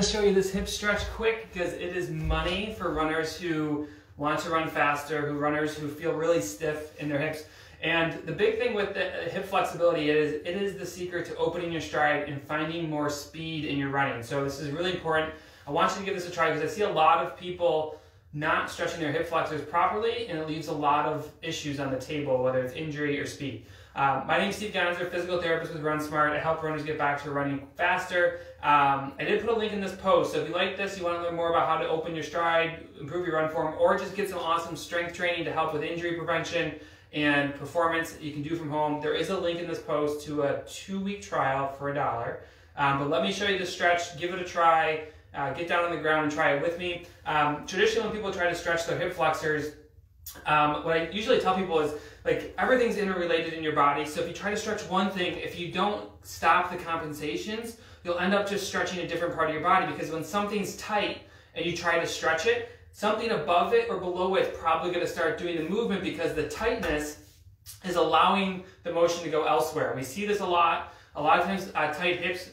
I'll show you this hip stretch quick because it is money for runners who want to run faster, runners who feel really stiff in their hips. And the big thing with the hip flexibility is it is the secret to opening your stride and finding more speed in your running. So this is really important. I want you to give this a try because I see a lot of people not stretching their hip flexors properly, and it leaves a lot of issues on the table, whether it's injury or speed. My name is Steve Gonzer, physical therapist with RunSmart. I help runners get back to running faster. I did put a link in this post, so if you like this, you want to learn more about how to open your stride, improve your run form, or just get some awesome strength training to help with injury prevention and performance that you can do from home, there is a link in this post to a 2-week trial for $1. But let me show you the stretch, give it a try, get down on the ground and try it with me. Traditionally, when people try to stretch their hip flexors, what I usually tell people is, like, everything's interrelated in your body. So if you try to stretch one thing, if you don't stop the compensations, you'll end up just stretching a different part of your body, because when something's tight and you try to stretch it, something above it or below it is probably going to start doing the movement, because the tightness is allowing the motion to go elsewhere. We see this a lot. A lot of times tight hips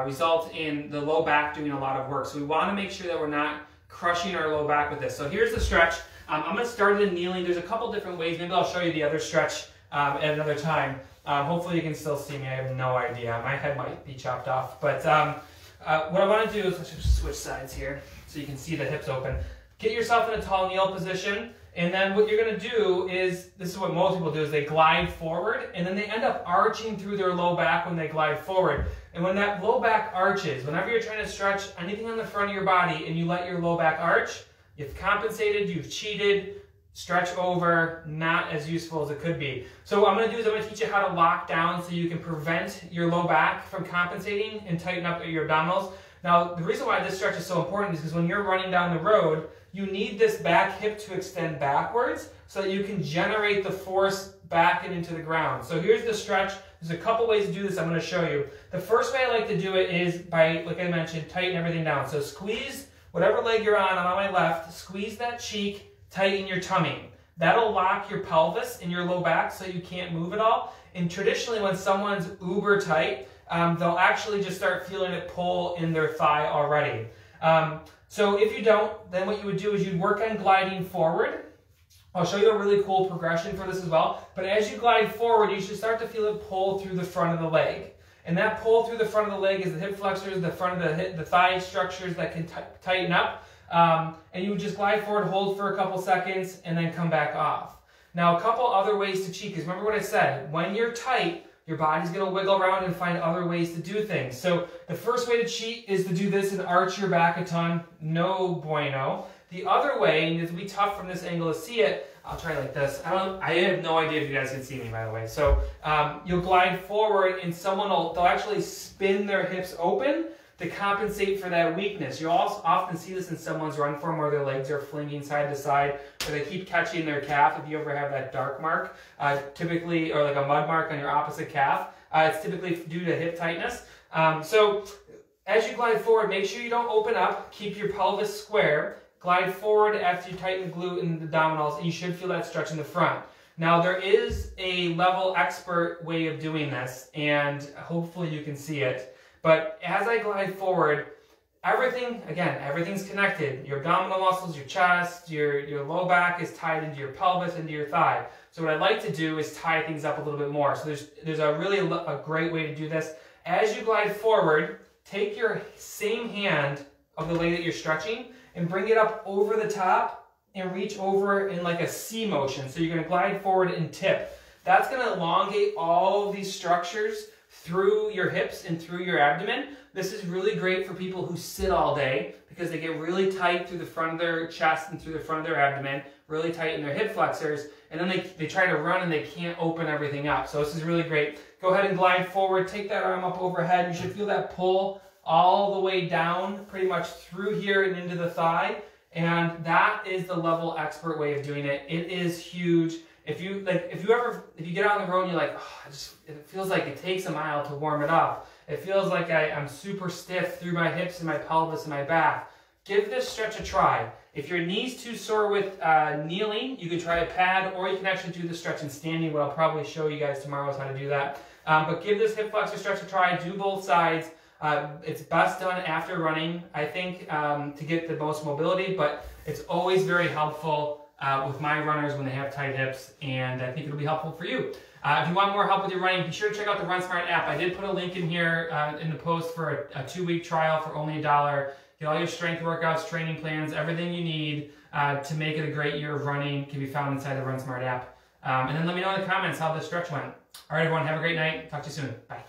result in the low back doing a lot of work. So we want to make sure that we're not crushing our low back with this. So here's the stretch. I'm going to start it in kneeling. There's a couple different ways. Maybe I'll show you the other stretch at another time. Hopefully you can still see me. I have no idea. My head might be chopped off. But what I want to do is, let's just switch sides here so you can see the hips open. Get yourself in a tall kneel position. And then what you're going to do is, this is what most people do, is they glide forward, and then they end up arching through their low back when they glide forward. And when that low back arches, whenever you're trying to stretch anything on the front of your body and you let your low back arch, you've compensated, you've cheated, stretch over, not as useful as it could be. So what I'm going to do is I'm going to teach you how to lock down so you can prevent your low back from compensating and tighten up your abdominals. Now, the reason why this stretch is so important is because when you're running down the road, you need this back hip to extend backwards so that you can generate the force back and into the ground. So here's the stretch. There's a couple ways to do this I'm going to show you. The first way I like to do it is by, like I mentioned, tighten everything down. So squeeze whatever leg you're on. I'm on my left. Squeeze that cheek, tighten your tummy. That'll lock your pelvis and your low back so you can't move at all. And traditionally, when someone's uber tight, they'll actually just start feeling it pull in their thigh already. So if you don't, then what you would do is you'd work on gliding forward. I'll show you a really cool progression for this as well. But as you glide forward, you should start to feel it pull through the front of the leg. And that pull through the front of the leg is the hip flexors, the front of the thigh structures that can tighten up. And you would just glide forward, hold for a couple seconds, and then come back off. Now, a couple other ways to cheat, because remember what I said, when you're tight, your body's going to wiggle around and find other ways to do things. So the first way to cheat is to do this and arch your back a ton. No bueno. The other way, and it'll be tough from this angle to see it, I'll try like this. I have no idea if you guys can see me, by the way. So you'll glide forward, and they'll actually spin their hips open to compensate for that weakness. You'll also often see this in someone's run form where their legs are flinging side to side, where they keep catching their calf. If you ever have that dark mark, typically, or like a mud mark on your opposite calf, it's typically due to hip tightness. So as you glide forward, make sure you don't open up. Keep your pelvis square. Glide forward after you tighten the glute and the abdominals, and you should feel that stretch in the front. Now, there is a level expert way of doing this, and hopefully you can see it. But as I glide forward, everything's connected. Your abdominal muscles, your chest, your low back is tied into your pelvis, into your thigh. So what I like to do is tie things up a little bit more. So there's a great way to do this. As you glide forward, take your same hand of the leg that you're stretching and bring it up over the top and reach over in like a C motion. So you're going to glide forward and tip. That's going to elongate all of these structures through your hips and through your abdomen. This is really great for people who sit all day because they get really tight through the front of their chest and through the front of their abdomen, really tight in their hip flexors, and then they try to run and they can't open everything up. So this is really great. Go ahead and glide forward, take that arm up overhead. You should feel that pull all the way down, pretty much through here and into the thigh. And that is the level expert way of doing it. It is huge. If you get out on the road and you're like, oh, it feels like it takes a mile to warm it up. It feels like I'm super stiff through my hips and my pelvis and my back. Give this stretch a try. If your knee's too sore with kneeling, you can try a pad, or you can actually do the stretch in standing, what I'll probably show you guys tomorrow is how to do that. But give this hip flexor stretch a try. Do both sides. It's best done after running, I think, to get the most mobility, but it's always very helpful with my runners when they have tight hips, and I think it'll be helpful for you. If you want more help with your running, be sure to check out the RunSmart app. I did put a link in here in the post for a 2-week trial for only $1. Get all your strength workouts, training plans, everything you need to make it a great year of running can be found inside the RunSmart app. And then let me know in the comments how the stretch went. All right, everyone, have a great night. Talk to you soon. Bye.